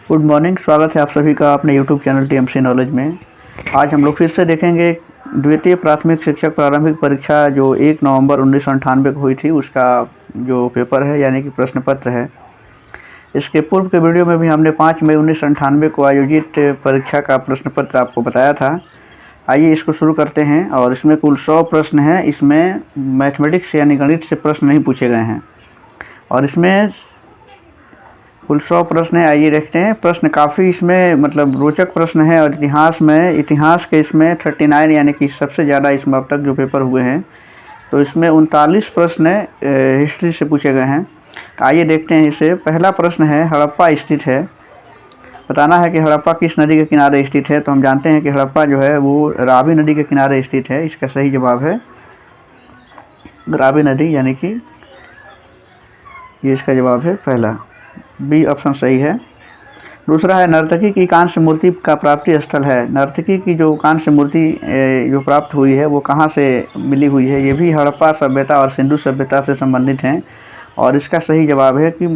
Good morning. स्वागत है आप सभी का अपने यूट्यूब चैनल टीएमसी नॉलेज में। आज हम लोग फिर से देखेंगे द्वितीय प्राथमिक शिक्षक प्रारंभिक परीक्षा जो 1 नवंबर 1998 को हुई थी, उसका जो पेपर है यानी कि प्रश्न पत्र है। इसके पूर्व के वीडियो में भी हमने 5 मई 1998 को आयोजित परीक्षा का प्रश्न पत्र आपको बताया था। आइए इसको शुरू करते हैं। और इसमें कुल 100 प्रश्न हैं। इसमें मैथमेटिक्स यानी गणित से प्रश्न नहीं पूछे गए हैं और इसमें कुल 100 प्रश्न है। आइए देखते हैं। प्रश्न काफ़ी इसमें मतलब रोचक प्रश्न है और इतिहास के इसमें 39 यानी कि सबसे ज़्यादा इसमें अब तक जो पेपर हुए हैं, तो इसमें 39 प्रश्न हिस्ट्री से पूछे गए हैं। तो आइए देखते हैं इसे। पहला प्रश्न है, हड़प्पा स्थित है। बताना है कि हड़प्पा किस नदी के किनारे स्थित है। तो हम जानते हैं कि हड़प्पा जो है वो रावी नदी के किनारे स्थित है। इसका सही जवाब है रावी नदी, यानी कि ये इसका जवाब है पहला, बी ऑप्शन सही है। दूसरा है, नर्तकी की कांस्य मूर्ति का प्राप्ति स्थल है। नर्तकी की जो कांस्य मूर्ति जो प्राप्त हुई है वो कहाँ से मिली हुई है। ये भी हड़प्पा सभ्यता और सिंधु सभ्यता से संबंधित हैं और इसका सही जवाब है कि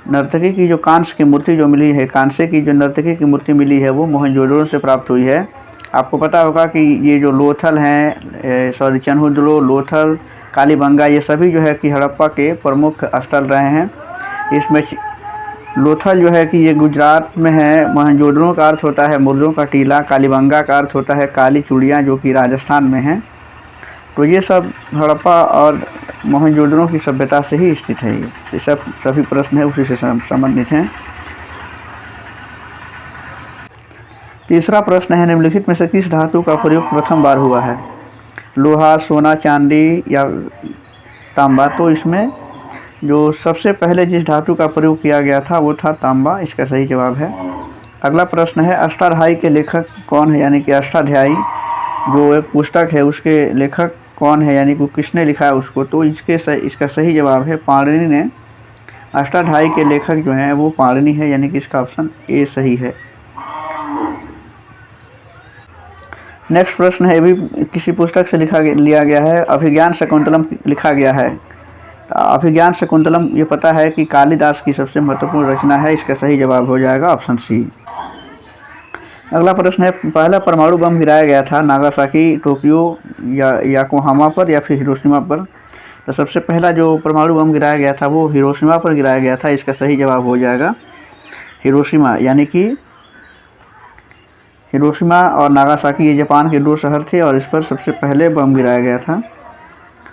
नर्तकी की जो कांस्य की मूर्ति जो मिली है, कांस्य की जो नर्तकी की मूर्ति मिली है वो मोहनजोदड़ो से प्राप्त हुई है। आपको पता होगा कि ये जो लोथल हैं, चन्हुदड़ो, लोथल, कालीबंगा, ये सभी जो है कि हड़प्पा के प्रमुख स्थल रहे हैं। इसमें लोथल जो है कि ये गुजरात में है, मोहनजोदड़ो का अर्थ होता है मुर्दों का टीला, कालीबंगा का अर्थ होता है काली चूड़ियाँ जो कि राजस्थान में हैं। तो ये सब हड़प्पा और मोहनजोदड़ो की सभ्यता से ही स्थित है। ये सभी प्रश्न है उसी से संबंधित हैं। तीसरा प्रश्न है, निम्नलिखित में से किस धातु का प्रयोग प्रथम बार हुआ है। लोहा, सोना, चांदी या तांबा। तो इसमें जो सबसे पहले जिस धातु का प्रयोग किया गया था वो था तांबा। इसका सही जवाब है। अगला प्रश्न है, अष्टाध्यायी के लेखक कौन है, यानी कि अष्टाध्यायी जो एक पुस्तक है उसके लेखक कौन है, यानी कि किसने लिखा है उसको। तो इसका सही जवाब है पाणिनि ने। अष्टाध्यायी के लेखक जो हैं वो पाणिनि है, यानी कि इसका ऑप्शन ए सही है। नेक्स्ट प्रश्न है, भी किसी पुस्तक से लिया गया है। अभिज्ञान शकुंतलम लिखा गया है। अभिज्ञान शकुंतलम ये पता है कि कालिदास की सबसे महत्वपूर्ण रचना है। इसका सही जवाब हो जाएगा ऑप्शन सी। अगला प्रश्न है, पहला परमाणु बम गिराया गया था नागासाकी, टोक्यो या योकोहामा पर या फिर हिरोशिमा पर। तो सबसे पहला जो परमाणु बम गिराया गया था वो हिरोशिमा पर गिराया गया था। इसका सही जवाब हो जाएगा हिरोशिमा, यानी कि हिरोशिमा और नागासाकी ये जापान के 2 शहर थे और इस पर सबसे पहले बम गिराया गया था।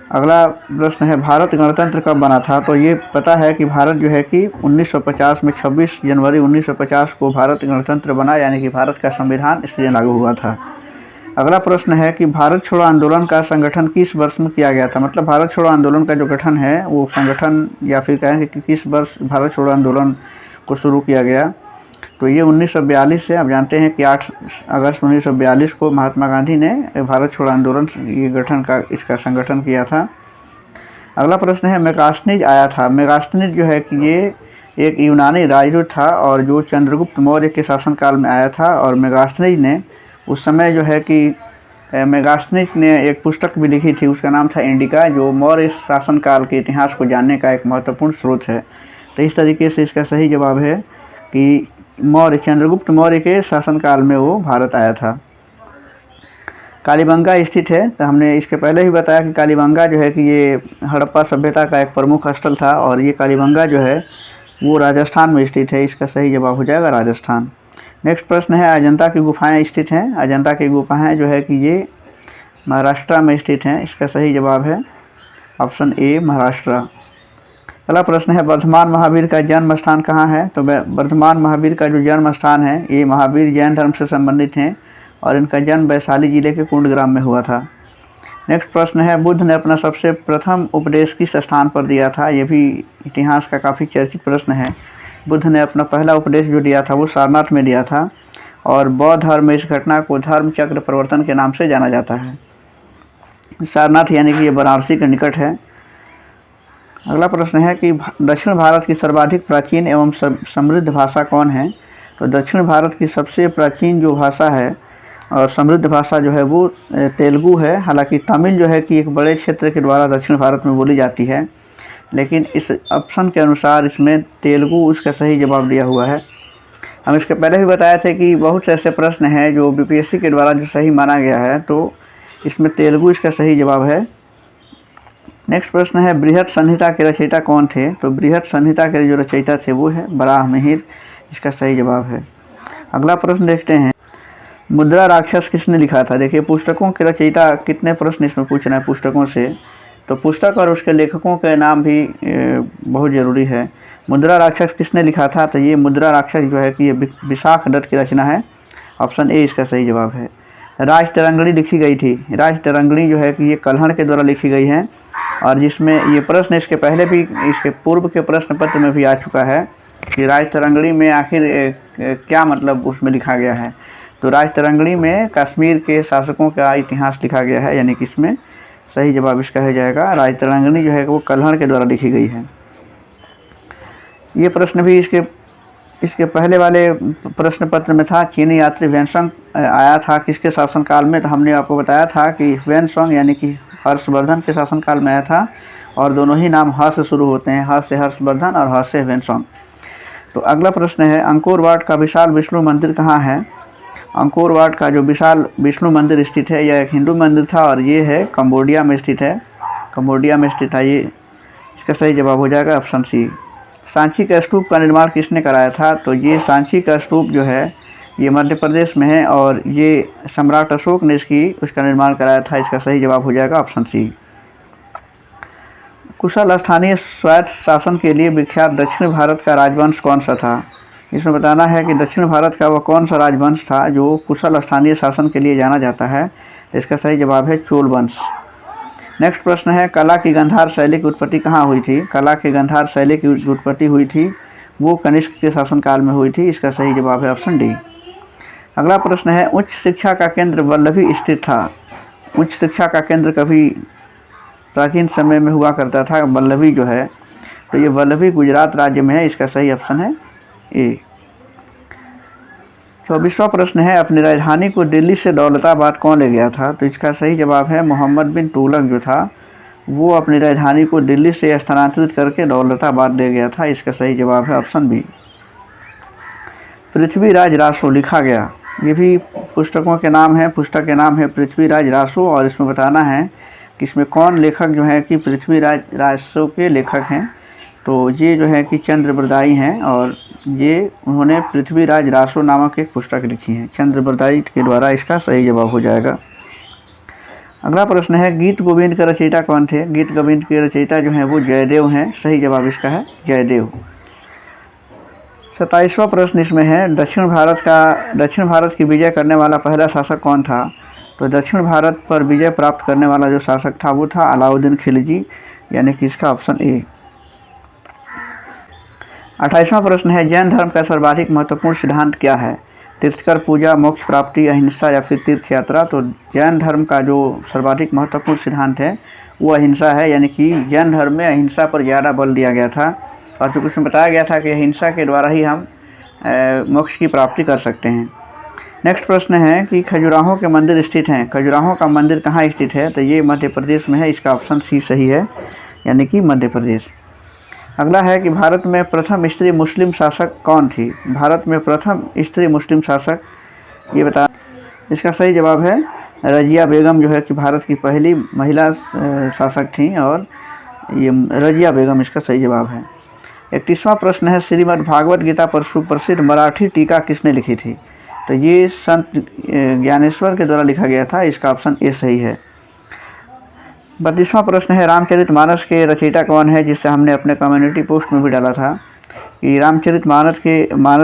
अगला प्रश्न है, भारत गणतंत्र कब बना था। तो ये पता है कि भारत जो है कि 1950 में 26 जनवरी 1950 को भारत गणतंत्र बना, यानी कि भारत का संविधान इसलिए लागू हुआ था। अगला प्रश्न है कि भारत छोड़ो आंदोलन का संगठन किस वर्ष में किया गया था। मतलब भारत छोड़ो आंदोलन का जो गठन है वो संगठन या फिर कहेंगे कि किस वर्ष भारत छोड़ो आंदोलन को शुरू किया गया। तो ये 1942 से। आप जानते हैं कि 8 अगस्त 1942 को महात्मा गांधी ने भारत छोड़ो आंदोलन ये गठन का इसका संगठन किया था। अगला प्रश्न है, मेगास्थनीज आया था। मेगास्थनीज जो है कि ये एक यूनानी राजदूत था और जो चंद्रगुप्त मौर्य के शासनकाल में आया था। और मेगास्थनीज ने उस समय जो है कि मेगास्थनीज ने एक पुस्तक भी लिखी थी, उसका नाम था इंडिका, जो मौर्य शासनकाल के इतिहास को जानने का एक महत्वपूर्ण स्रोत है। तो इस तरीके से इसका सही जवाब है कि चंद्रगुप्त मौर्य के शासनकाल में वो भारत आया था। कालीबंगा स्थित है। तो हमने इसके पहले ही बताया कि कालीबंगा जो है कि ये हड़प्पा सभ्यता का एक प्रमुख स्थल था और ये कालीबंगा जो है वो राजस्थान में स्थित है। इसका सही जवाब हो जाएगा राजस्थान। नेक्स्ट प्रश्न है, अजंता की गुफाएं स्थित हैं। अजंता की गुफाएं जो है कि ये महाराष्ट्र में स्थित हैं। इसका सही जवाब है ऑप्शन ए महाराष्ट्र। अगला प्रश्न है, वर्धमान महावीर का जन्म स्थान कहाँ है। तो वर्धमान महावीर का जो जन्म स्थान है ये महावीर जैन धर्म से संबंधित हैं और इनका जन्म वैशाली जिले के कुंडग्राम में हुआ था। नेक्स्ट प्रश्न है, बुद्ध ने अपना सबसे प्रथम उपदेश किस स्थान पर दिया था। ये भी इतिहास का काफ़ी चर्चित प्रश्न है। बुद्ध ने अपना पहला उपदेश जो दिया था वो सारनाथ में दिया था और बौद्ध धर्म में इस घटना को धर्म चक्र प्रवर्तन के नाम से जाना जाता है। सारनाथ यानी कि ये वाराणसी के निकट है। अगला प्रश्न है कि दक्षिण भारत की सर्वाधिक प्राचीन एवं समृद्ध भाषा कौन है। तो दक्षिण भारत की सबसे प्राचीन जो भाषा है और समृद्ध भाषा जो है वो तेलुगु है। हालांकि तमिल जो है कि एक बड़े क्षेत्र के द्वारा दक्षिण भारत में बोली जाती है, लेकिन इस ऑप्शन के अनुसार इसमें तेलुगु उसका सही जवाब दिया हुआ है। हम इसके पहले भी बताए थे कि बहुत से ऐसे प्रश्न हैं जो बीपीएससी के द्वारा जो सही माना गया है, तो इसमें तेलुगु इसका सही जवाब है। नेक्स्ट प्रश्न है बृहत संहिता के रचयिता कौन थे? तो बृहत संहिता के जो रचयिता थे वो है बराहमिहिर, इसका सही जवाब है। अगला प्रश्न देखते हैं, मुद्रा राक्षस किसने लिखा था? देखिए पुस्तकों के रचयिता कितने प्रश्न इसमें पूछना है पुस्तकों से, तो पुस्तक और उसके लेखकों के नाम भी बहुत ज़रूरी है। मुद्रा राक्षस किसने लिखा था? तो ये मुद्रा राक्षस जो है कि ये विशाख दत्त की रचना है, ऑप्शन ए इसका सही जवाब है। राज तरंगिणी लिखी गई थी, राज तरंगिणी जो है कि ये कल्हड़ के द्वारा लिखी गई है, और जिसमें ये प्रश्न इसके पहले भी, इसके पूर्व के प्रश्न पत्र में भी आ चुका है कि राज तरंगिणी में आखिर क्या मतलब उसमें लिखा गया है। तो राज तरंगिणी में कश्मीर के शासकों का इतिहास लिखा गया है, यानी कि इसमें सही जवाब इसका हो जाएगा। राज तरंगिणी जो है वो कल्हड़ के द्वारा लिखी गई है। ये प्रश्न भी इसके पहले वाले प्रश्न पत्र में था। चीनी यात्री वेनसंग आया था किसके शासनकाल में? तो हमने आपको बताया था कि वेनसंग यानी कि हर्षवर्धन के शासनकाल में आया था, और दोनों ही नाम ह से शुरू होते हैं, ह से हर्षवर्धन और ह से वेनसंग। तो अगला प्रश्न है, अंकोर वाट का विशाल विष्णु मंदिर कहाँ है? अंकोर वाट का जो विशाल विष्णु मंदिर स्थित है, यह एक हिंदू मंदिर था और ये है कंबोडिया में स्थित है, कंबोडिया में स्थित है। ये इसका सही जवाब हो जाएगा ऑप्शन सी। सांची का स्तूप का निर्माण किसने कराया था? तो ये सांची का स्तूप जो है ये मध्य प्रदेश में है, और ये सम्राट अशोक ने उसका निर्माण कराया था। इसका सही जवाब हो जाएगा ऑप्शन सी। कुशल स्थानीय स्वायत्त शासन के लिए विख्यात दक्षिण भारत का राजवंश कौन सा था? इसमें बताना है कि दक्षिण भारत का वह कौन सा राजवंश था जो कुशल स्थानीय शासन के लिए जाना जाता है। तो इसका सही जवाब है चोल वंश। नेक्स्ट प्रश्न है, कला की गांधार शैली की उत्पत्ति कहाँ हुई थी? कला की गांधार शैली की उत्पत्ति हुई थी वो कनिष्क के शासनकाल में हुई थी। इसका सही जवाब है ऑप्शन डी। अगला प्रश्न है, उच्च शिक्षा का केंद्र वल्लभी स्थित था। उच्च शिक्षा का केंद्र कभी प्राचीन समय में हुआ करता था वल्लभी जो है, तो ये वल्लभी गुजरात राज्य में है। इसका सही ऑप्शन है ए। 24वां प्रश्न है, अपनी राजधानी को दिल्ली से दौलताबाद कौन ले गया था? तो इसका सही जवाब है मोहम्मद बिन तुगलक जो था वो अपनी राजधानी को दिल्ली से स्थानांतरित करके दौलताबाद ले गया था। इसका सही जवाब है ऑप्शन बी। पृथ्वीराज रासो लिखा गया, ये भी पुस्तकों के नाम है, पुस्तक के नाम है पृथ्वीराज रासो, और इसमें बताना है कि इसमें कौन लेखक जो है कि पृथ्वीराज रासो के लेखक हैं। तो ये जो है कि चंद्रबरदाई हैं, और ये उन्होंने पृथ्वीराज रासो नामक एक पुस्तक लिखी है चंद्रबरदाई के द्वारा। इसका सही जवाब हो जाएगा। अगला प्रश्न है, गीत गोविंद के रचयिता कौन थे? गीत गोविंद के रचयिता जो हैं वो जयदेव हैं। सही जवाब इसका है जयदेव। 27वां प्रश्न इसमें है, दक्षिण भारत की विजय करने वाला पहला शासक कौन था? तो दक्षिण भारत पर विजय प्राप्त करने वाला जो शासक था वो था अलाउद्दीन खिलजी, यानी कि इसका ऑप्शन ए। 28वां प्रश्न है, जैन धर्म का सर्वाधिक महत्वपूर्ण सिद्धांत क्या है? तीर्थकर पूजा, मोक्ष प्राप्ति, अहिंसा या फिर तीर्थ यात्रा? तो जैन धर्म का जो सर्वाधिक महत्वपूर्ण सिद्धांत है वो अहिंसा है, यानी कि जैन धर्म में अहिंसा पर ज़्यादा बल दिया गया था, और चूँकि उसमें बताया गया था कि अहिंसा के द्वारा ही हम मोक्ष की प्राप्ति कर सकते हैं। नेक्स्ट प्रश्न है कि खजुराहो के मंदिर स्थित हैं। खजुराहो का मंदिर कहाँ स्थित है? तो ये मध्य प्रदेश में है। इसका ऑप्शन सी सही है, यानी कि मध्य प्रदेश। अगला है कि भारत में प्रथम स्त्री मुस्लिम शासक कौन थी? भारत में प्रथम स्त्री मुस्लिम शासक ये बता, इसका सही जवाब है रजिया बेगम जो है कि भारत की पहली महिला शासक थी, और ये रजिया बेगम इसका सही जवाब है। 31वां प्रश्न है, श्रीमद् भागवत गीता पर सुप्रसिद्ध मराठी टीका किसने लिखी थी? तो ये संत ज्ञानेश्वर के द्वारा लिखा गया था। इसका ऑप्शन ए सही है। 32वां प्रश्न है, रामचरितमानस के रचयिता कौन है? जिससे हमने अपने कम्युनिटी पोस्ट में भी डाला था कि रामचरितमानस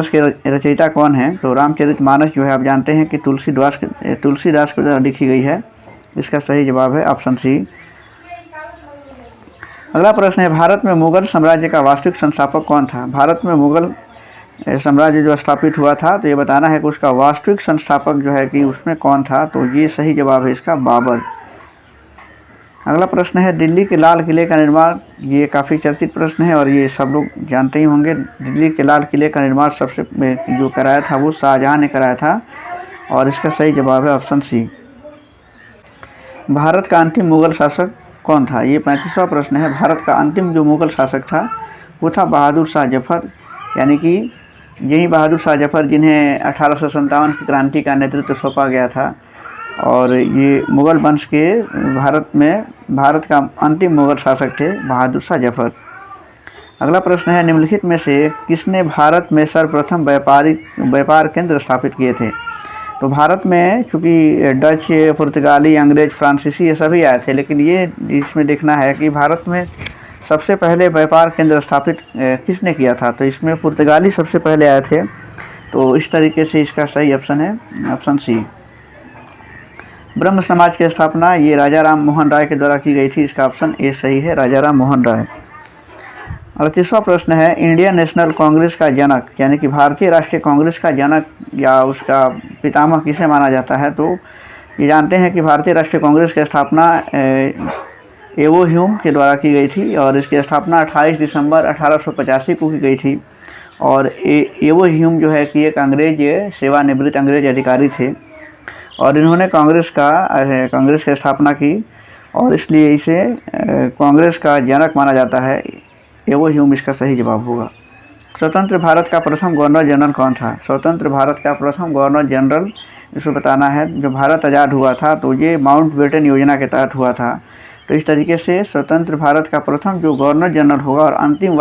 के रचयिता कौन है। तो रामचरितमानस जो है आप जानते हैं कि तुलसीदास के द्वारा लिखी गई है। इसका सही जवाब है ऑप्शन सी। अगला प्रश्न है, भारत में मुगल साम्राज्य का वास्तविक संस्थापक कौन था? भारत में मुगल साम्राज्य जो स्थापित हुआ था, तो ये बताना है कि उसका वास्तविक संस्थापक जो है कि उसमें कौन था। तो ये सही जवाब है इसका बाबर। अगला प्रश्न है, दिल्ली के लाल किले का निर्माण, ये काफ़ी चर्चित प्रश्न है और ये सब लोग जानते ही होंगे। दिल्ली के लाल किले का निर्माण सबसे जो कराया था वो शाहजहां ने कराया था, और इसका सही जवाब है ऑप्शन सी। भारत का अंतिम मुगल शासक कौन था? ये 35वां प्रश्न है। भारत का अंतिम जो मुगल शासक था वो था बहादुर शाह जफर, यानी कि यही बहादुर शाह जफर जिन्हें 1857 की क्रांति का नेतृत्व सौंपा गया था, और ये मुग़ल वंश के भारत का अंतिम मुग़ल शासक थे बहादुर शाह जफर। अगला प्रश्न है, निम्नलिखित में से किसने भारत में सर्वप्रथम व्यापार केंद्र स्थापित किए थे? तो भारत में चूँकि डच, पुर्तगाली, अंग्रेज, फ्रांसीसी ये सभी आए थे, लेकिन ये इसमें देखना है कि भारत में सबसे पहले व्यापार केंद्र स्थापित किसने किया था? तो इसमें पुर्तगाली सबसे पहले आए थे। तो इस तरीके से इसका सही ऑप्शन है ऑप्शन सी। ब्रह्म समाज की स्थापना ये राजा राम मोहन राय के द्वारा की गई थी। इसका ऑप्शन ए सही है, राजा राम मोहन राय। 38वां प्रश्न है, इंडियन नेशनल कांग्रेस का जनक यानी कि भारतीय राष्ट्रीय कांग्रेस का जनक या उसका पितामह किसे माना जाता है? तो ये जानते हैं कि भारतीय राष्ट्रीय कांग्रेस की स्थापना एवो ह्यूम के द्वारा की गई थी, और इसकी स्थापना 28 दिसंबर 1885 को की गई थी। और एवो ह्यूम जो है कि एक सेवानिवृत्त अंग्रेज अधिकारी थे, और इन्होंने कांग्रेस की स्थापना की, और इसलिए इसे कांग्रेस का जनक माना जाता है। एवो ह्यूम इसका सही जवाब होगा। स्वतंत्र भारत का प्रथम गवर्नर जनरल कौन था? स्वतंत्र भारत का प्रथम गवर्नर जनरल इसको बताना है। जो भारत आज़ाद हुआ था तो ये माउंटबेटन योजना के तहत हुआ था। तो इस तरीके से स्वतंत्र भारत का प्रथम जो गवर्नर जनरल होगा और अंतिम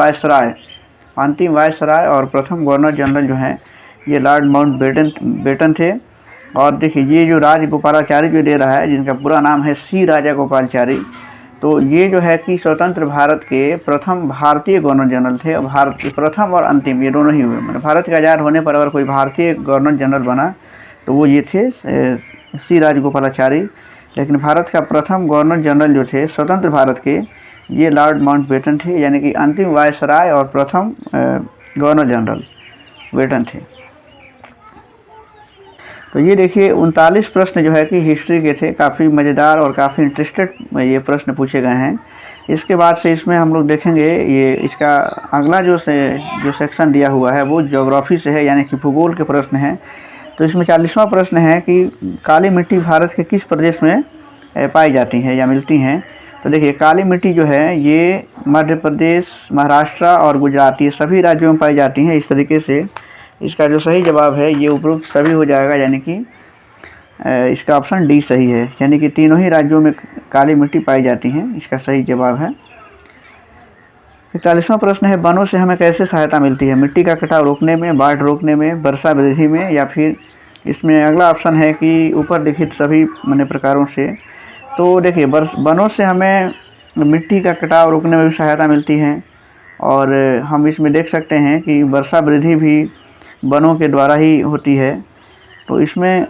वायसराय और प्रथम गवर्नर जनरल जो हैं ये लॉर्ड माउंटबेटन थे। और देखिए ये जो राजगोपालाचारी जो दे रहा है, जिनका पूरा नाम है सी राजागोपालाचारी, तो ये जो है कि स्वतंत्र भारत के प्रथम भारतीय गवर्नर जनरल थे। और भारत के प्रथम और अंतिम ये दोनों ही हुए, मतलब भारत के आज़ाद होने पर अगर कोई भारतीय गवर्नर जनरल बना तो वो ये थे सी राजगोपालाचारी। लेकिन भारत का प्रथम गवर्नर जनरल जो थे स्वतंत्र भारत के, ये लॉर्ड माउंटबेटन थे, यानी कि अंतिम वायसराय और प्रथम गवर्नर जनरल बेटन थे। तो ये देखिए 39 प्रश्न जो है कि हिस्ट्री के थे, काफ़ी मज़ेदार और काफ़ी इंटरेस्टेड ये प्रश्न पूछे गए हैं। इसके बाद से इसमें हम लोग देखेंगे ये इसका अगला जो सेक्शन दिया हुआ है वो ज्योग्राफी से है, यानी कि भूगोल के प्रश्न हैं। तो इसमें 40वां प्रश्न है कि काली मिट्टी भारत के किस प्रदेश में पाई जाती है या मिलती हैं? तो देखिए काली मिट्टी जो है ये मध्य प्रदेश, महाराष्ट्र और गुजरात ये सभी राज्यों में पाई जाती हैं। इस तरीके से इसका जो सही जवाब है ये उपरोक्त सभी हो जाएगा, यानी कि इसका ऑप्शन डी सही है, यानी कि तीनों ही राज्यों में काली मिट्टी पाई जाती हैं। इसका सही जवाब है। 41वां प्रश्न है, वनों से हमें कैसे सहायता मिलती है? मिट्टी का कटाव रोकने में, बाढ़ रोकने में, वर्षा वृद्धि में, या फिर इसमें अगला ऑप्शन है कि ऊपर लिखित सभी प्रकारों से। तो देखिए वनों से हमें मिट्टी का कटाव रोकने में भी सहायता मिलती है, और हम इसमें देख सकते हैं कि वर्षा वृद्धि भी वनों के द्वारा ही होती है। तो इसमें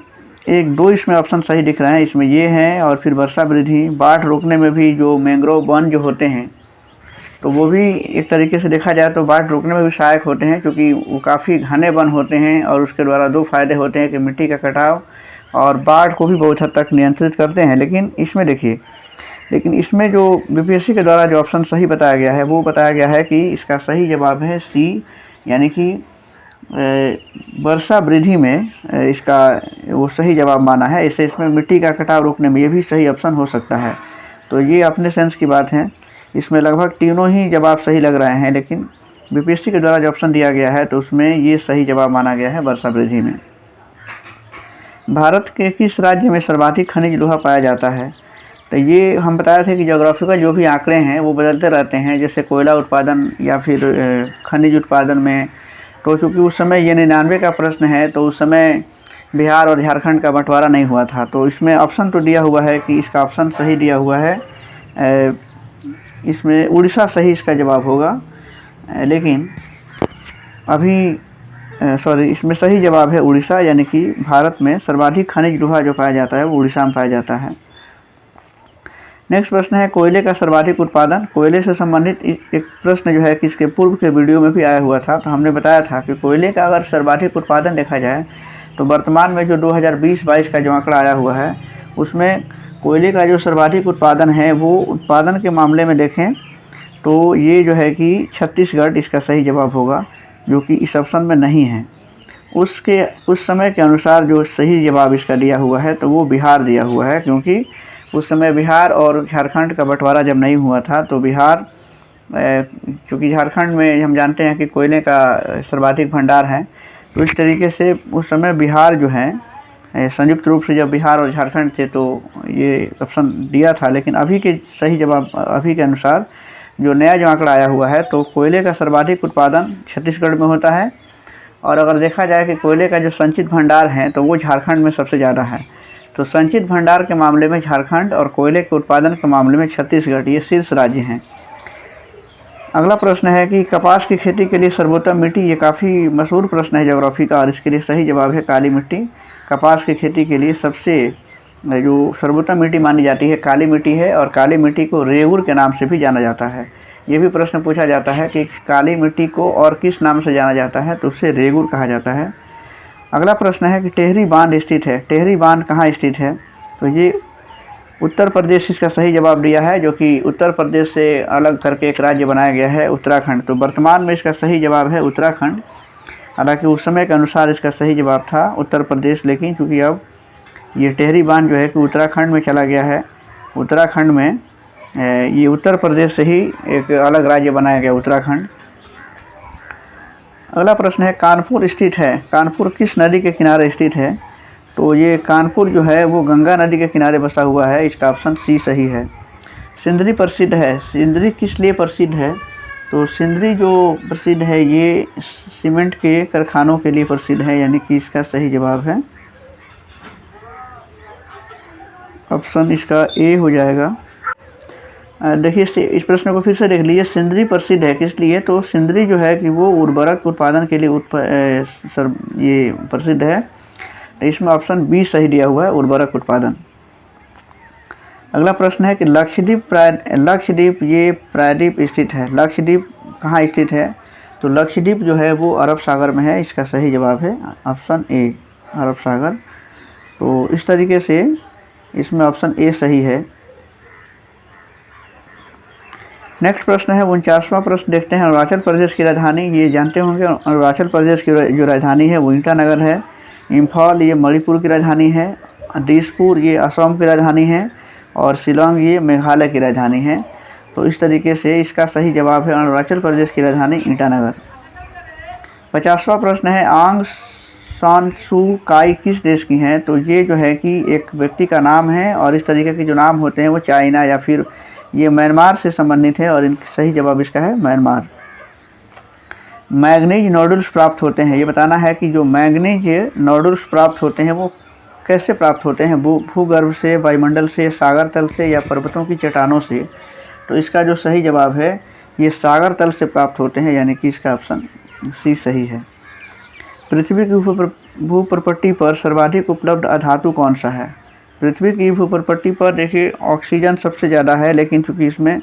दो इसमें ऑप्शन सही दिख रहे हैं, इसमें ये हैं, और फिर वर्षा वृद्धि, बाढ़ रोकने में भी जो मैंग्रोव वन जो होते हैं तो वो भी एक तरीके से देखा जाए तो बाढ़ रोकने में भी सहायक होते हैं, क्योंकि वो काफ़ी घने वन होते हैं, और उसके द्वारा दो फायदे होते हैं कि मिट्टी का कटाव और बाढ़ को भी बहुत हद तक नियंत्रित करते हैं। लेकिन इसमें जो बीपीएससी के द्वारा जो ऑप्शन सही बताया गया है वो बताया गया है कि इसका सही जवाब है सी, यानी कि वर्षा वृद्धि में इसका वो सही जवाब माना है। इससे इसमें मिट्टी का कटाव रोकने में ये भी सही ऑप्शन हो सकता है। तो ये अपने सेंस की बात है, इसमें लगभग तीनों ही जवाब सही लग रहे हैं, लेकिन बीपीएससी के द्वारा जो ऑप्शन दिया गया है तो उसमें ये सही जवाब माना गया है वर्षा वृद्धि में। भारत के किस राज्य में सर्वाधिक खनिज लोहा पाया जाता है? तो ये हम बताए थे कि ज्योग्राफिकल जो भी आंकड़े हैं वो बदलते रहते हैं, जैसे कोयला उत्पादन या फिर खनिज उत्पादन में। तो चूँकि उस समय ये 99 का प्रश्न है, तो उस समय बिहार और झारखंड का बंटवारा नहीं हुआ था। तो इसमें ऑप्शन तो दिया हुआ है कि इसका ऑप्शन सही दिया हुआ है, इसमें उड़ीसा सही इसका जवाब होगा। लेकिन अभी इसमें सही जवाब है उड़ीसा, यानी कि भारत में सर्वाधिक खनिज लोहा जो पाया जाता है वो उड़ीसा में पाया जाता है। नेक्स्ट प्रश्न है, कोयले का सर्वाधिक उत्पादन। कोयले से संबंधित एक प्रश्न जो है कि इसके पूर्व के वीडियो में भी आया हुआ था। तो हमने बताया था कि कोयले का अगर सर्वाधिक उत्पादन देखा जाए तो वर्तमान में जो 2020-22 का जो आंकड़ा आया हुआ है उसमें कोयले का जो सर्वाधिक उत्पादन है वो उत्पादन के मामले में देखें तो ये जो है कि छत्तीसगढ़ इसका सही जवाब होगा, जो कि इस ऑप्शन में नहीं है। उस समय के अनुसार जो सही जवाब इसका दिया हुआ है तो वो बिहार दिया हुआ है, क्योंकि उस समय बिहार और झारखंड का बंटवारा जब नहीं हुआ था तो बिहार चूँकि झारखंड में हम जानते हैं कि कोयले का सर्वाधिक भंडार है, तो इस तरीके से उस समय बिहार जो है संयुक्त रूप से जब बिहार और झारखंड थे तो ये ऑप्शन दिया था। लेकिन अभी के सही जवाब, अभी के अनुसार जो नया जो आंकड़ा आया हुआ है, तो कोयले का सर्वाधिक उत्पादन छत्तीसगढ़ में होता है, और अगर देखा जाए कि कोयले का जो संचित भंडार है तो वो झारखंड में सबसे ज़्यादा है। तो संचित भंडार के मामले में झारखंड और कोयले के उत्पादन के मामले में छत्तीसगढ़ ये शीर्ष राज्य हैं। अगला प्रश्न है कि कपास की खेती के लिए सर्वोत्तम मिट्टी, ये काफ़ी मशहूर प्रश्न है ज्योग्राफी का, और इसके लिए सही जवाब है काली मिट्टी। कपास की खेती के लिए सबसे जो सर्वोत्तम मिट्टी मानी जाती है काली मिट्टी है, और काली मिट्टी को रेगुर के नाम से भी जाना जाता है। ये भी प्रश्न पूछा जाता है कि काली मिट्टी को और किस नाम से जाना जाता है, तो उसे रेगुर कहा जाता है। अगला प्रश्न है कि टेहरी बांध स्थित है, टेहरी बांध कहाँ स्थित है, तो ये उत्तर प्रदेश इसका सही जवाब दिया है, जो कि उत्तर प्रदेश से अलग करके एक राज्य बनाया गया है उत्तराखंड। तो वर्तमान में इसका सही जवाब है उत्तराखंड। हालांकि उस समय के अनुसार इसका सही जवाब था उत्तर प्रदेश, लेकिन चूँकि अब ये टेहरी बांध जो है कि उत्तराखंड में चला गया है, उत्तराखंड में ये उत्तर प्रदेश से ही एक अलग राज्य बनाया गया उत्तराखंड। अगला प्रश्न है कानपुर स्थित है, कानपुर किस नदी के किनारे स्थित है, तो ये कानपुर जो है वो गंगा नदी के किनारे बसा हुआ है। इसका ऑप्शन सी सही है। सिंदरी प्रसिद्ध है, सिंदरी किस लिए प्रसिद्ध है, तो सिंदरी जो प्रसिद्ध है ये सीमेंट के कारखानों के लिए प्रसिद्ध है, यानी कि इसका सही जवाब है ऑप्शन इसका ए हो जाएगा। देखिए इस प्रश्न को फिर से देख लीजिए, सिंदरी प्रसिद्ध है किस लिए, तो सिंदरी जो है कि वो उर्वरक उत्पादन के लिए ये प्रसिद्ध है। तो इसमें ऑप्शन बी सही दिया हुआ है, उर्वरक उत्पादन। अगला प्रश्न है कि लक्षद्वीप ये प्रायद्वीप स्थित है, लक्षद्वीप कहाँ स्थित है, तो लक्षद्वीप जो है वो अरब सागर में है। इसका सही जवाब है ऑप्शन ए अरब सागर। तो इस तरीके से इसमें ऑप्शन ए सही है। नेक्स्ट प्रश्न है 49वां प्रश्न देखते हैं। अरुणाचल प्रदेश की राजधानी, ये जानते होंगे अरुणाचल प्रदेश की जो राजधानी है वो ईटानगर है। इम्फाल ये मणिपुर की राजधानी है। दिसपुर ये असम की राजधानी है, और शिलोंग ये मेघालय की राजधानी है। तो इस तरीके से इसका सही जवाब है अरुणाचल प्रदेश की राजधानी ईटानगर। 50वां प्रश्न है आंग सान सू काई किस देश की हैं, तो ये जो है कि एक व्यक्ति का नाम है, और इस तरीके के जो नाम होते हैं वो चाइना या फिर ये म्यांमार से संबंधित है, और इनका सही जवाब इसका है म्यांमार। मैग्नीज नोडल्स प्राप्त होते हैं, ये बताना है कि जो मैग्नीज नोडल्स प्राप्त होते हैं वो कैसे प्राप्त होते हैं, भूगर्भ से, वायुमंडल से, सागर तल से या पर्वतों की चट्टानों से। तो इसका जो सही जवाब है ये सागर तल से प्राप्त होते हैं, यानी कि इसका ऑप्शन सी सही है। पृथ्वी की भूप्रपट्टी पर सर्वाधिक उपलब्ध अधातु कौन सा है, पृथ्वी की भूप्रपट्टी पर देखिए ऑक्सीजन सबसे ज़्यादा है, लेकिन चूंकि इसमें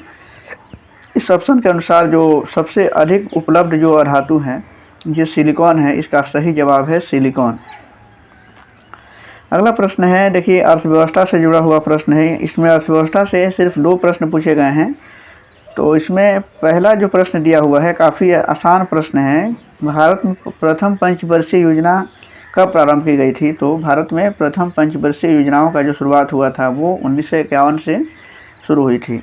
इस ऑप्शन के अनुसार जो सबसे अधिक उपलब्ध जो अधातु है ये सिलिकॉन है। इसका सही जवाब है सिलिकॉन। अगला प्रश्न है देखिए अर्थव्यवस्था से जुड़ा हुआ प्रश्न है। इसमें अर्थव्यवस्था से सिर्फ 2 प्रश्न पूछे गए हैं। तो इसमें पहला जो प्रश्न दिया हुआ है काफ़ी आसान प्रश्न है। भारत में प्रथम पंचवर्षीय योजना कब प्रारंभ की गई थी, तो भारत में प्रथम पंचवर्षीय योजनाओं का जो शुरुआत हुआ था वो 1951 से शुरू हुई थी।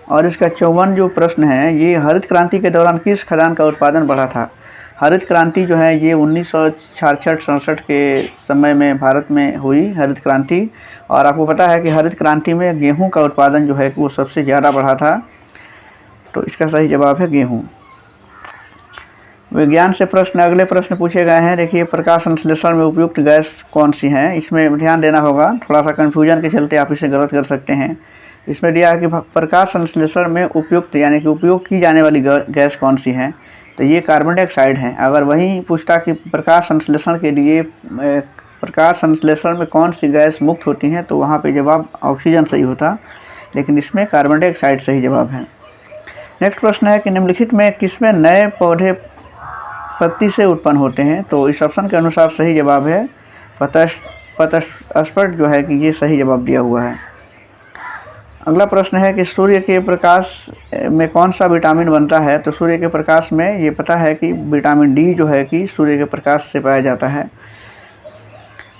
और इसका 54 जो प्रश्न है ये हरित क्रांति के दौरान किस खदान का उत्पादन बढ़ा था। हरित क्रांति जो है ये 1966-67 के समय में भारत में हुई हरित क्रांति, और आपको पता है कि हरित क्रांति में गेहूं का उत्पादन जो है वो सबसे ज़्यादा बढ़ा था। तो इसका सही जवाब है गेहूं। विज्ञान से प्रश्न अगले प्रश्न पूछे गए हैं। देखिए प्रकाश संश्लेषण में उपयुक्त गैस कौन सी है, इसमें ध्यान देना होगा, थोड़ा सा कन्फ्यूजन के चलते आप इसे गलत कर सकते हैं। इसमें दिया है कि प्रकाश संश्लेषण में उपयुक्त यानी कि उपयोग की जाने वाली गैस कौन सी है, तो ये कार्बन डाइऑक्साइड है। अगर वही पूछता कि प्रकाश संश्लेषण के लिए प्रकाश संश्लेषण में कौन सी गैस मुक्त होती हैं, तो वहाँ पे जवाब ऑक्सीजन सही होता, लेकिन इसमें कार्बन डाइऑक्साइड सही जवाब है। नेक्स्ट प्रश्न है कि निम्नलिखित में किसमें नए पौधे पत्ती से उत्पन्न होते हैं, तो इस ऑप्शन के अनुसार सही जवाब है पतस्पट जो है कि ये सही जवाब दिया हुआ है। अगला प्रश्न है कि सूर्य के प्रकाश में कौन सा विटामिन बनता है, तो सूर्य के प्रकाश में ये पता है कि विटामिन डी जो है कि सूर्य के प्रकाश से पाया जाता है।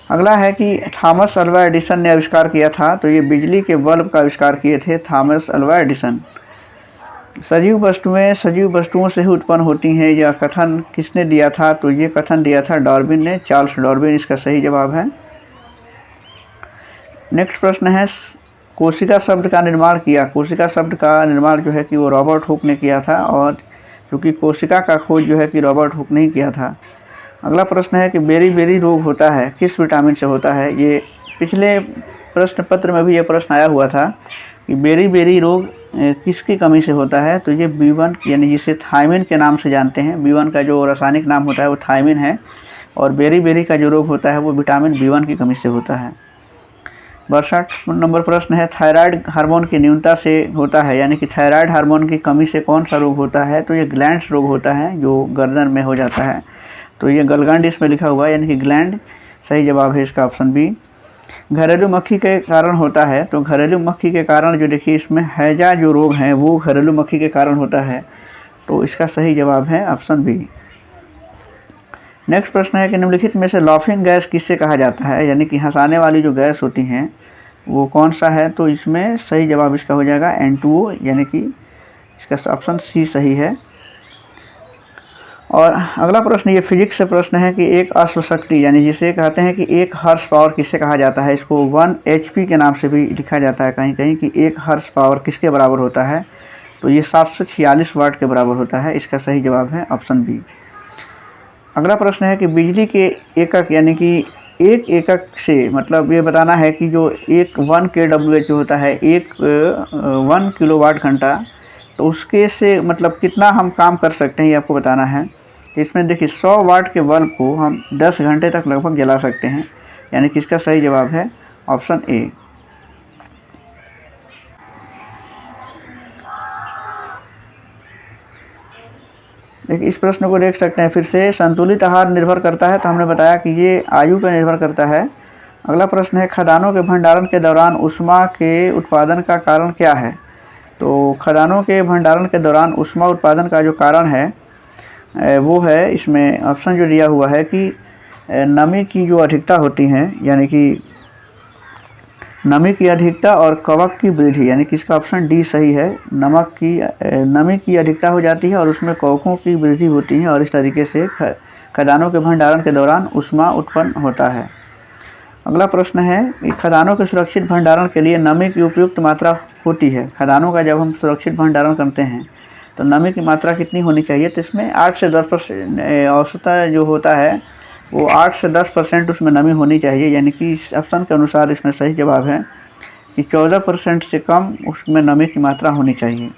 अगला है कि थॉमस अल्वा एडिसन ने आविष्कार किया था, तो ये बिजली के बल्ब का आविष्कार किए थे थॉमस अल्वा एडिसन। सजीव वस्तुओं से ही उत्पन्न होती हैं, यह कथन किसने दिया था? तो ये कथन दिया था डार्विन ने, चार्ल्स डार्विन इसका सही जवाब है। नेक्स्ट प्रश्न है, कोशिका शब्द का निर्माण किया। कोशिका शब्द का निर्माण जो है कि वो रॉबर्ट हुक ने किया था, और क्योंकि कोशिका का खोज जो है कि रॉबर्ट हुक ने ही किया था। अगला प्रश्न है कि बेरी रोग होता है किस विटामिन से होता है? ये पिछले प्रश्न पत्र में भी ये प्रश्न आया हुआ था कि बेरी रोग किसकी कमी से होता है? तो ये B1 यानी जिसे थायमिन के नाम से जानते हैं, B1 का जो रासायनिक नाम होता है वो थायमिन है, और बेरी का जो रोग होता है वो विटामिन B1 की कमी से होता है। 62 नंबर प्रश्न है, थायराइड हार्मोन की न्यूनता से होता है, यानी कि थायराइड हार्मोन की कमी से कौन सा रोग होता है? तो ये ग्लैंड्स रोग होता है जो गर्दन में हो जाता है, तो ये गलगंड इसमें लिखा हुआ है, यानी कि ग्लैंड सही जवाब है इसका ऑप्शन बी। घरेलू मक्खी के कारण होता है, तो घरेलू मक्खी के कारण जो देखिए इसमें हैजा जो रोग है वो घरेलू मक्खी के कारण होता है, तो इसका सही जवाब है ऑप्शन बी। नेक्स्ट प्रश्न है कि निम्नलिखित में से लाफिंग गैस किससे कहा जाता है? यानी कि हंसाने वाली जो गैस होती हैं वो कौन सा है? तो इसमें सही जवाब इसका हो जाएगा N2O, यानी कि इसका ऑप्शन सी सही है। और अगला प्रश्न ये फिजिक्स से प्रश्न है कि एक अश्वशक्ति यानी जिसे कहते हैं कि एक हॉर्स पावर किससे कहा जाता है? इसको 1 HP के नाम से भी लिखा जाता है कहीं कहीं कि एक हॉर्स पावर किसके बराबर होता है? तो ये 746 वाट के बराबर होता है, इसका सही जवाब है ऑप्शन बी। अगला प्रश्न है कि बिजली के एकक यानी कि एक एकक से मतलब ये बताना है कि जो एक 1 kWh जो होता है, एक 1 किलोवाट घंटा, तो उसके से मतलब कितना हम काम कर सकते हैं ये आपको बताना है। इसमें देखिए 100 वाट के बल्ब को हम 10 घंटे तक लगभग जला सकते हैं, यानी कि इसका सही जवाब है ऑप्शन ए। देखिए इस प्रश्न को देख सकते हैं फिर से, संतुलित आहार निर्भर करता है, तो हमने बताया कि ये आयु पर निर्भर करता है। अगला प्रश्न है, खदानों के भंडारण के दौरान ऊष्मा के उत्पादन का कारण क्या है? तो खदानों के भंडारण के दौरान ऊष्मा उत्पादन का जो कारण है वो है, इसमें ऑप्शन जो दिया हुआ है कि नमी की जो अधिकता होती है, यानी कि नमी की अधिकता और कवक की वृद्धि, यानी कि इसका ऑप्शन डी सही है। नमी की अधिकता हो जाती है और उसमें कवकों की वृद्धि होती है, और इस तरीके से खदानों के भंडारण के दौरान ऊष्मा उत्पन्न होता है। अगला प्रश्न है कि खदानों के सुरक्षित भंडारण के लिए नमी की उपयुक्त मात्रा होती है। खदानों का जब हम सुरक्षित भंडारण करते हैं तो नमी की मात्रा कितनी होनी चाहिए? तो इसमें 8 से 10% औसतन जो होता है वो 8 से 10% उसमें नमी होनी चाहिए, यानी कि इस ऑप्शन के अनुसार इसमें सही जवाब है कि 14% से कम उसमें नमी की मात्रा होनी चाहिए।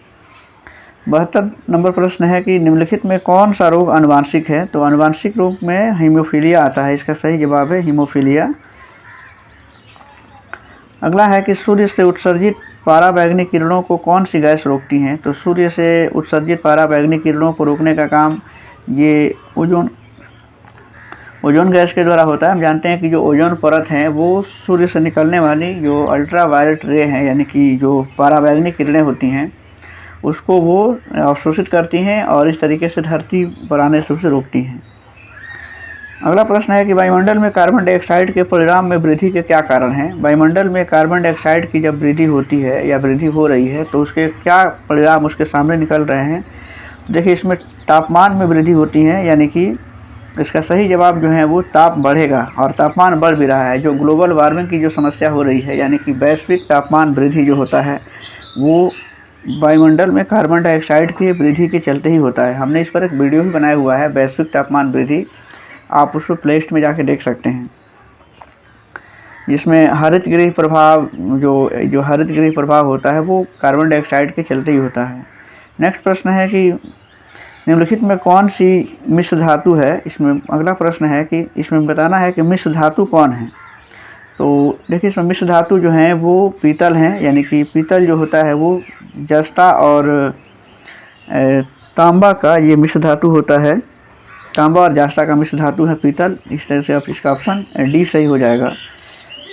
72 नंबर प्रश्न है कि निम्नलिखित में कौन सा रोग आनुवांशिक है? तो आनुवांशिक रोग में हीमोफीलिया आता है, इसका सही जवाब है हीमोफीलिया। अगला है कि सूर्य से उत्सर्जित पराबैंगनी किरणों को कौन सी गैस रोकती हैं? तो सूर्य से उत्सर्जित पराबैंगनी किरणों को रोकने का काम ये ओजोन गैस के द्वारा होता है। हम जानते हैं कि जो ओजोन परत है वो सूर्य से निकलने वाली जो अल्ट्रावायलेट रे हैं, यानी कि जो पराबैंगनी किरणें होती हैं उसको वो अवशोषित करती हैं और इस तरीके से धरती पर आने से उसे रोकती हैं। अगला प्रश्न है कि वायुमंडल में कार्बन डाइऑक्साइड के परिणाम में वृद्धि के क्या कारण हैं? वायुमंडल में कार्बन डाइऑक्साइड की जब वृद्धि होती है या वृद्धि हो रही है तो उसके क्या परिणाम उसके सामने निकल रहे हैं? देखिए इसमें तापमान में वृद्धि होती है, यानी कि इसका सही जवाब जो है वो ताप बढ़ेगा, और तापमान बढ़ भी रहा है। जो ग्लोबल वार्मिंग की जो समस्या हो रही है, यानी कि वैश्विक तापमान वृद्धि जो होता है वो वायुमंडल में कार्बन डाइऑक्साइड की वृद्धि के चलते ही होता है। हमने इस पर एक वीडियो भी बनाया हुआ है, वैश्विक तापमान वृद्धि, आप उसको प्लेलिस्ट में जाके देख सकते हैं, जिसमें हरित गृह प्रभाव जो हरित गृह प्रभाव होता है वो कार्बन डाइऑक्साइड के चलते ही होता है। नेक्स्ट प्रश्न है कि निम्नलिखित में कौन सी मिश्र धातु है? इसमें अगला प्रश्न है कि इसमें बताना है कि मिश्र धातु कौन है। तो देखिए इसमें मिश्र धातु जो हैं वो पीतल हैं, यानी कि पीतल जो होता है वो जस्ता और तांबा का ये मिश्र धातु होता है। तांबा और जास्ता का मिश्र धातु है पीतल। इस तरह से आप इसका ऑप्शन डी सही हो जाएगा।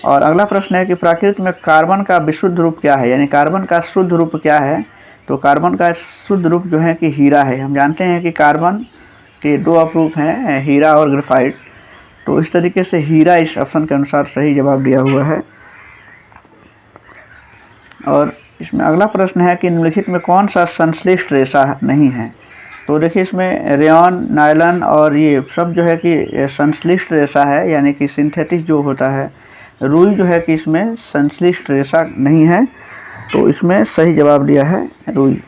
और अगला प्रश्न है कि प्रकृति में कार्बन का विशुद्ध रूप क्या है, यानी कार्बन का शुद्ध रूप क्या है? तो कार्बन का शुद्ध रूप जो है कि हीरा है। हम जानते हैं कि कार्बन के दो अपरूप हैं, हीरा और ग्रेफाइट, तो इस तरीके से हीरा इस ऑप्शन के अनुसार सही जवाब दिया हुआ है। और इसमें अगला प्रश्न है कि निम्नलिखित में कौन सा संश्लिष्ट रेशा नहीं है। तो देखिए इसमें रेयॉन, नायलॉन और ये सब जो है कि संश्लिष्ट रेशा है, यानी कि सिंथेटिक जो होता है। रुई जो है कि इसमें संश्लिष्ट रेशा नहीं है, तो इसमें सही जवाब दिया है रुई।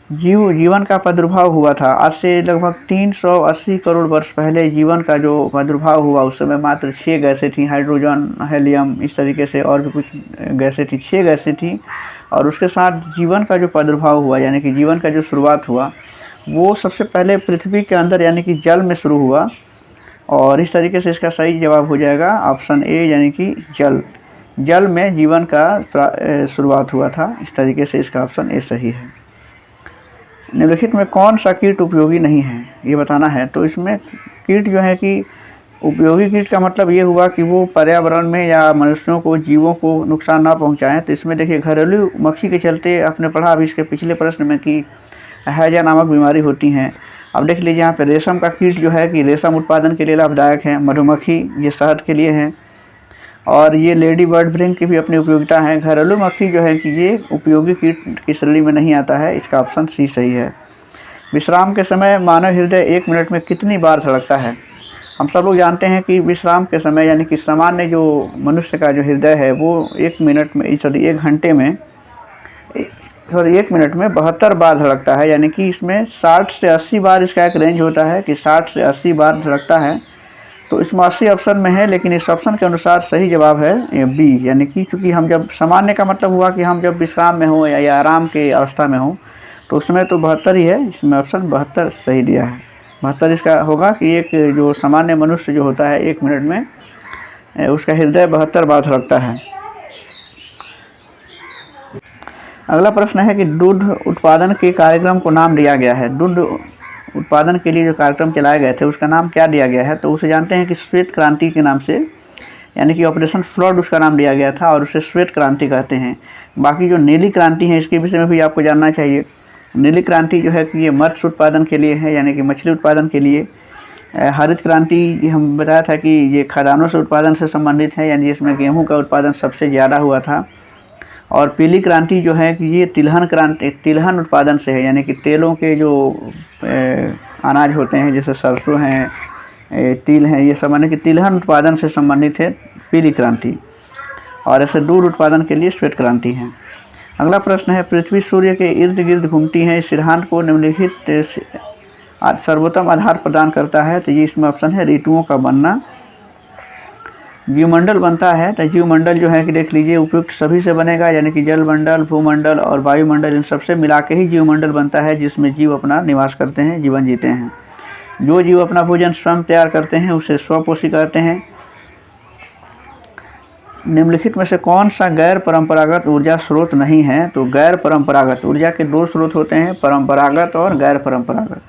जीवन का प्रादुर्भाव हुआ था आज से लगभग 380 करोड़ वर्ष पहले। जीवन का जो प्रादुर्भाव हुआ उस समय मात्र 6 गैसें थी, हाइड्रोजन, हेलियम, इस तरीके से और भी कुछ गैसें थी, 6 गैसें थी। और उसके साथ जीवन का जो प्रादुर्भाव हुआ, यानी कि जीवन का जो शुरुआत हुआ, वो सबसे पहले पृथ्वी के अंदर यानी कि जल में शुरू हुआ। और इस तरीके से इसका सही जवाब हो जाएगा ऑप्शन ए, यानी कि जल में जीवन का शुरुआत हुआ था। इस तरीके से इसका ऑप्शन ए सही है। निम्नलिखित में कौन सा कीट उपयोगी नहीं है, ये बताना है। तो इसमें कीट जो है कि उपयोगी कीट का मतलब ये हुआ कि वो पर्यावरण में या मनुष्यों को, जीवों को नुकसान ना पहुंचाएं। तो इसमें देखिए घरेलू मक्खी के चलते आपने पढ़ा अभी इसके पिछले प्रश्न में कि हैजा नामक बीमारी होती है। अब देख लीजिए यहाँ पे रेशम का कीट जो है कि रेशम उत्पादन के लिए लाभदायक है। मधुमक्खी ये शहद के लिए है, और ये लेडी बर्ड ब्रिंग की भी अपनी उपयोगिता है। घरेलू मक्खी जो है कि ये उपयोगी कीट की श्रेणी में नहीं आता है। इसका ऑप्शन सी सही है। विश्राम के समय मानव हृदय 1 मिनट में कितनी बार धड़कता है। हम सब लोग जानते हैं कि विश्राम के समय यानी कि सामान्य जो मनुष्य का जो हृदय है वो 1 मिनट में 1 घंटे में 1 मिनट में 72 बार धड़कता है। यानी कि इसमें 60 से 80 बार इसका एक रेंज होता है कि 60 से 80 बार धड़कता है। तो इसमें 80 ऑप्शन में है, लेकिन इस ऑप्शन के अनुसार सही जवाब है बी, यानी कि चूँकि हम जब सामान्य का मतलब हुआ कि हम जब विश्राम में हो या आराम के अवस्था में हो, तो उसमें तो 72 ही है। इसमें ऑप्शन 72 सही दिया है। 72 इसका होगा कि एक जो सामान्य मनुष्य जो होता है 1 मिनट में उसका हृदय 72 बार धड़कता है। अगला प्रश्न है कि दूध उत्पादन के कार्यक्रम को नाम दिया गया है। दूध उत्पादन के लिए जो कार्यक्रम चलाए गए थे उसका नाम क्या दिया गया है। तो उसे जानते हैं कि श्वेत क्रांति के नाम से, यानी कि ऑपरेशन फ्लड उसका नाम दिया गया था और उसे श्वेत क्रांति कहते हैं। बाकी जो नीली क्रांति है इसके विषय में भी आपको जानना चाहिए। नीली क्रांति जो है कि ये मत्स्य उत्पादन के लिए है, यानी कि मछली उत्पादन के लिए। हरित क्रांति हम बताया था कि ये खदानों से उत्पादन से संबंधित है, यानी इसमें गेहूँ का उत्पादन सबसे ज़्यादा हुआ था। और पीली क्रांति जो है कि ये तिलहन उत्पादन से है, यानी कि तेलों के जो अनाज होते हैं जैसे सरसों हैं, तिल हैं, ये सब यानी कि तिलहन उत्पादन से संबंधित है पीली क्रांति। और ऐसे दूध उत्पादन के लिए श्वेत क्रांति है। अगला प्रश्न है पृथ्वी सूर्य के इर्द गिर्द घूमती है, इस सिद्धांत को निम्नलिखित सर्वोत्तम आधार प्रदान करता है। तो ये इसमें ऑप्शन है ऋतुओं का बनना। जीवमंडल बनता है, तो जीवमंडल जो है कि देख लीजिए उपयुक्त सभी से बनेगा, यानी कि जलमंडल, भूमंडल और वायुमंडल, इन सबसे मिला के ही जीवमंडल बनता है, जिसमें जीव अपना निवास करते हैं, जीवन जीते हैं। जो जीव अपना भोजन स्वयं तैयार करते हैं उसे स्वपोषी कहते हैं। निम्नलिखित में से कौन सा गैर परंपरागत ऊर्जा स्रोत नहीं है। तो गैर परंपरागत ऊर्जा के 2 स्रोत होते हैं, परंपरागत और गैर परंपरागत।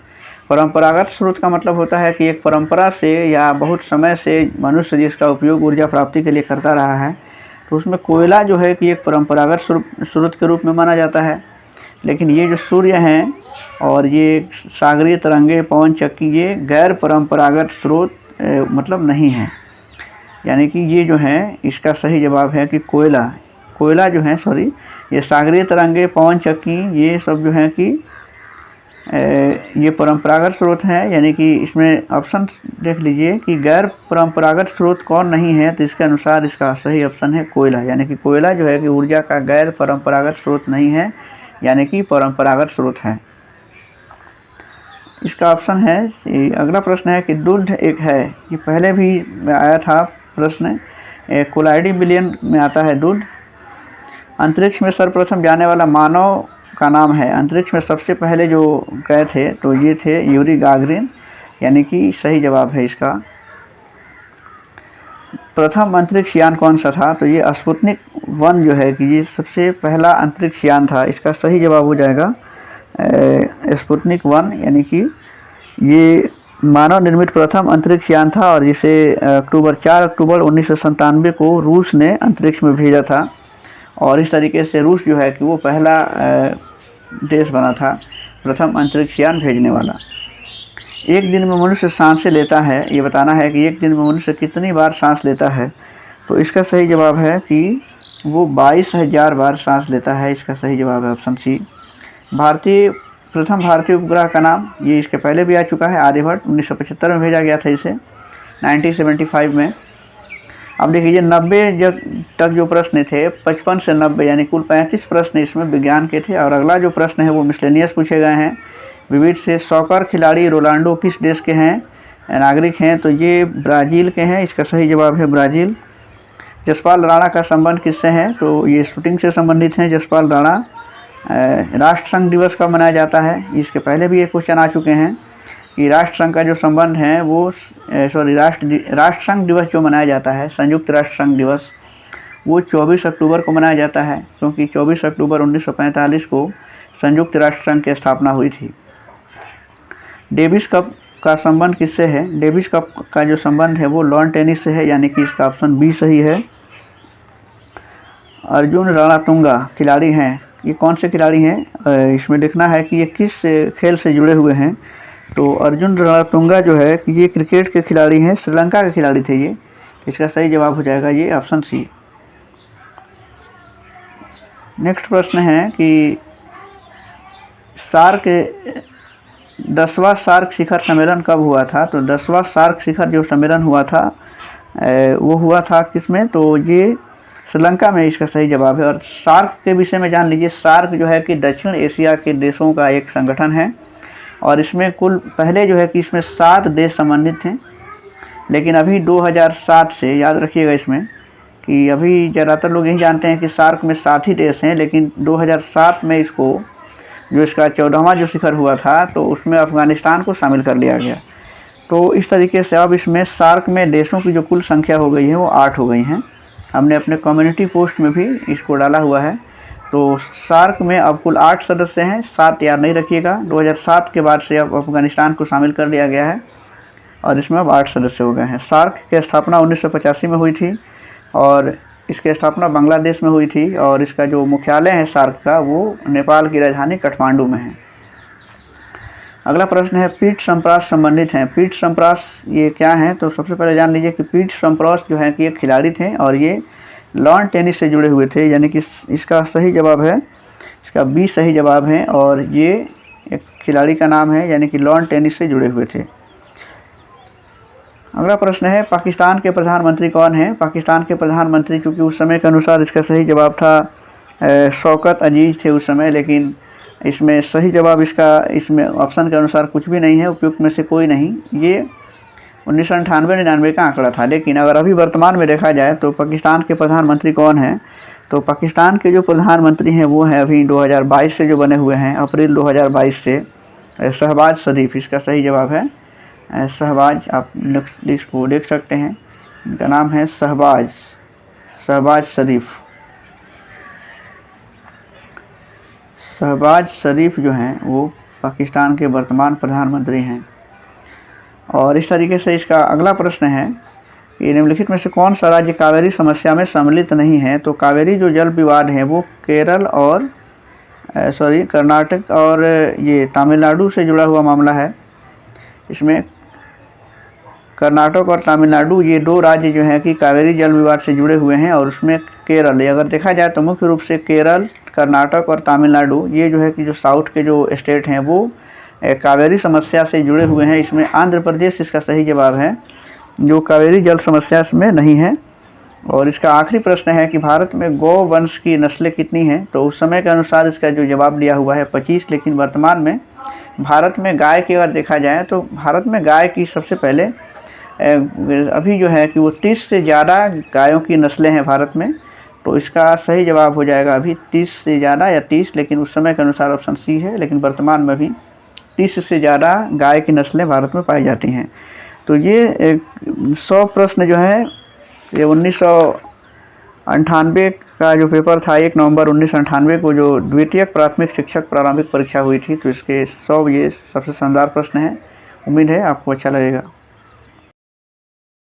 परंपरागत स्रोत का मतलब होता है कि एक परंपरा से या बहुत समय से मनुष्य जिसका उपयोग ऊर्जा प्राप्ति के लिए करता रहा है, तो उसमें कोयला जो है कि एक परंपरागत स्रोत के रूप में माना जाता है। लेकिन ये जो सूर्य हैं और ये सागरीय तरंगे, पवन चक्की, ये गैर परंपरागत स्रोत मतलब नहीं है। यानी कि ये जो है इसका सही जवाब है कि कोयला जो है ये सागरीय तरंगे, पवन चक्की, ये सब जो है कि ये परंपरागत स्रोत हैं। यानी कि इसमें ऑप्शन देख लीजिए कि गैर परंपरागत स्रोत कौन नहीं है, तो इसके अनुसार इसका सही ऑप्शन है कोयला। यानी कि कोयला जो है कि ऊर्जा का गैर परंपरागत स्रोत नहीं है, यानी कि परंपरागत स्रोत है। इसका ऑप्शन है। अगला प्रश्न है कि दूध एक है, ये पहले भी आया था प्रश्न, कोलाइडी बिलियन में आता है दूध। अंतरिक्ष में सर्वप्रथम जाने वाला मानव का नाम है। अंतरिक्ष में सबसे पहले जो गए थे तो ये थे यूरी गागरिन, यानी कि सही जवाब है इसका। प्रथम अंतरिक्ष यान कौन सा था। तो ये स्पुतनिक 1 जो है कि ये सबसे पहला अंतरिक्ष यान था। इसका सही जवाब हो जाएगा स्पुतनिक 1, यानी कि ये मानव निर्मित प्रथम अंतरिक्ष यान था और जिसे 4 अक्टूबर 1997 को रूस ने अंतरिक्ष में भेजा था। और इस तरीके से रूस जो है कि वो पहला देश बना था प्रथम अंतरिक्ष यान भेजने वाला। एक दिन में मनुष्य सांसें लेता है, ये बताना है कि एक दिन में मनुष्य कितनी बार सांस लेता है। तो इसका सही जवाब है कि वो 22,000 बार सांस लेता है। इसका सही जवाब है ऑप्शन सी। प्रथम भारतीय उपग्रह का नाम, ये इसके पहले भी आ चुका है, आर्यभट्ट। 1975 में भेजा गया था इसे, 1975 में। अब देखिए 90 तक जो प्रश्न थे, 55 से 90 यानी कुल 35 प्रश्न इसमें विज्ञान के थे। और अगला जो प्रश्न है वो मिसलेनियस पूछे गए हैं, विविध से। सॉकर खिलाड़ी रोनाल्डो किस देश के हैं, नागरिक हैं? तो ये ब्राज़ील के हैं। इसका सही जवाब है ब्राज़ील। जसपाल राणा का संबंध किससे है? तो ये शूटिंग से संबंधित हैं जसपाल राणा। राष्ट्रसंघ दिवस कब मनाया जाता है? इसके पहले भी ये क्वेश्चन आ चुके हैं कि राष्ट्रसंघ का जो संबंध है वो राष्ट्रसंघ दिवस जो मनाया जाता है, संयुक्त राष्ट्र संघ दिवस, वो 24 अक्टूबर को मनाया जाता है, क्योंकि 24 अक्टूबर 1945 को संयुक्त राष्ट्र संघ की स्थापना हुई थी। डेविस कप का संबंध किससे है? डेविस कप का जो संबंध है वो लॉन टेनिस से है, यानी कि इसका ऑप्शन बी सही है। अर्जुन रणतुंगा खिलाड़ी हैं, ये कौन से खिलाड़ी हैं? इसमें लिखना है कि ये किस खेल से जुड़े हुए हैं। तो अर्जुन रणतुंगा जो है ये क्रिकेट के खिलाड़ी हैं, श्रीलंका के खिलाड़ी थे ये। इसका सही जवाब हो जाएगा ये ऑप्शन सी। नेक्स्ट प्रश्न है कि सार्क 10वां सार्क शिखर सम्मेलन कब हुआ था? तो 10वां सार्क शिखर जो सम्मेलन हुआ था वो हुआ था किसमें? तो ये श्रीलंका में इसका सही जवाब है। और सार्क के विषय में जान लीजिए, सार्क जो है कि दक्षिण एशिया के देशों का एक संगठन है, और इसमें कुल पहले जो है कि इसमें 7 देश सम्बन्धित थे, लेकिन अभी 2007 से, याद रखिएगा इसमें कि अभी ज़्यादातर लोग यही जानते हैं कि सार्क में 7 ही देश हैं, लेकिन 2007 में इसको जो इसका 14वां जो शिखर हुआ था तो उसमें अफ़गानिस्तान को शामिल कर लिया गया। तो इस तरीके से अब इसमें सार्क में देशों की जो कुल संख्या हो गई है वो 8 हो गई हैं। हमने अपने कम्युनिटी पोस्ट में भी इसको डाला हुआ है। तो सार्क में अब कुल 8 सदस्य हैं, 7 याद नहीं रखिएगा। 2007 के बाद से अब अफ़गानिस्तान को शामिल कर लिया गया है और इसमें अब 8 सदस्य हो गए हैं। सार्क की स्थापना 1985 में हुई थी और इसकी स्थापना बांग्लादेश में हुई थी, और इसका जो मुख्यालय है सार्क का वो नेपाल की राजधानी काठमांडू में है। अगला प्रश्न है पीट सम्प्रास संबंधित हैं। पीट सम्प्रास ये क्या हैं? तो सबसे पहले जान लीजिए कि पीट सम्प्रास जो है कि ये खिलाड़ी थे और ये लॉन टेनिस से जुड़े हुए थे, यानी कि इसका सही जवाब है, इसका बी सही जवाब है। और ये एक खिलाड़ी का नाम है, यानी कि लॉन टेनिस से जुड़े हुए थे। अगला प्रश्न है पाकिस्तान के प्रधानमंत्री कौन हैं? पाकिस्तान के प्रधानमंत्री, चूँकि उस समय के अनुसार इसका सही जवाब था शौकत अजीज़ थे उस समय, लेकिन इसमें सही जवाब इसमें ऑप्शन के अनुसार कुछ भी नहीं है, उपयुक्त में से कोई नहीं। ये 1998-99 का आंकड़ा था, लेकिन अगर अभी वर्तमान में देखा जाए तो पाकिस्तान के प्रधानमंत्री कौन हैं? तो पाकिस्तान के जो प्रधानमंत्री हैं वो हैं अभी 2022 से जो बने हुए हैं, अप्रैल 2022 से, शहबाज शरीफ इसका सही जवाब है। शहबाज, आप इसको देख सकते हैं, इनका नाम है शहबाज शरीफ। शहबाज शरीफ जो हैं वो पाकिस्तान के वर्तमान प्रधानमंत्री हैं। और इस तरीके से इसका अगला प्रश्न है कि निम्नलिखित में से कौन सा राज्य कावेरी समस्या में सम्मिलित नहीं है? तो कावेरी जो जल विवाद है वो केरल और कर्नाटक और ये तमिलनाडु से जुड़ा हुआ मामला है। इसमें कर्नाटक और तमिलनाडु ये 2 राज्य जो हैं कि कावेरी जल विवाद से जुड़े हुए हैं, और उसमें केरल, अगर देखा जाए तो मुख्य रूप से केरल, कर्नाटक और तमिलनाडु ये जो है कि जो साउथ के जो स्टेट हैं वो कावेरी समस्या से जुड़े हुए हैं। इसमें आंध्र प्रदेश इसका सही जवाब है, जो कावेरी जल समस्या में नहीं है। और इसका आखिरी प्रश्न है कि भारत में गौ वंश की नस्लें कितनी हैं? तो उस समय के अनुसार इसका जो जवाब दिया हुआ है 25, लेकिन वर्तमान में भारत में गाय की अगर देखा जाए तो भारत में गाय की सबसे पहले अभी जो है कि वो 30 से ज़्यादा गायों की नस्लें हैं भारत में। तो इसका सही जवाब हो जाएगा अभी 30 से ज़्यादा या 30, लेकिन उस समय के अनुसार ऑप्शन सी है, लेकिन वर्तमान में भी 30 से ज़्यादा गाय की नस्लें भारत में पाई जाती हैं। तो ये 100 प्रश्न जो है ये 1998 का जो पेपर था, 1 नवंबर 1998 को जो द्वितीयक प्राथमिक शिक्षक प्रारंभिक परीक्षा हुई थी, तो इसके 100 ये सबसे शानदार प्रश्न हैं। उम्मीद है आपको अच्छा लगेगा।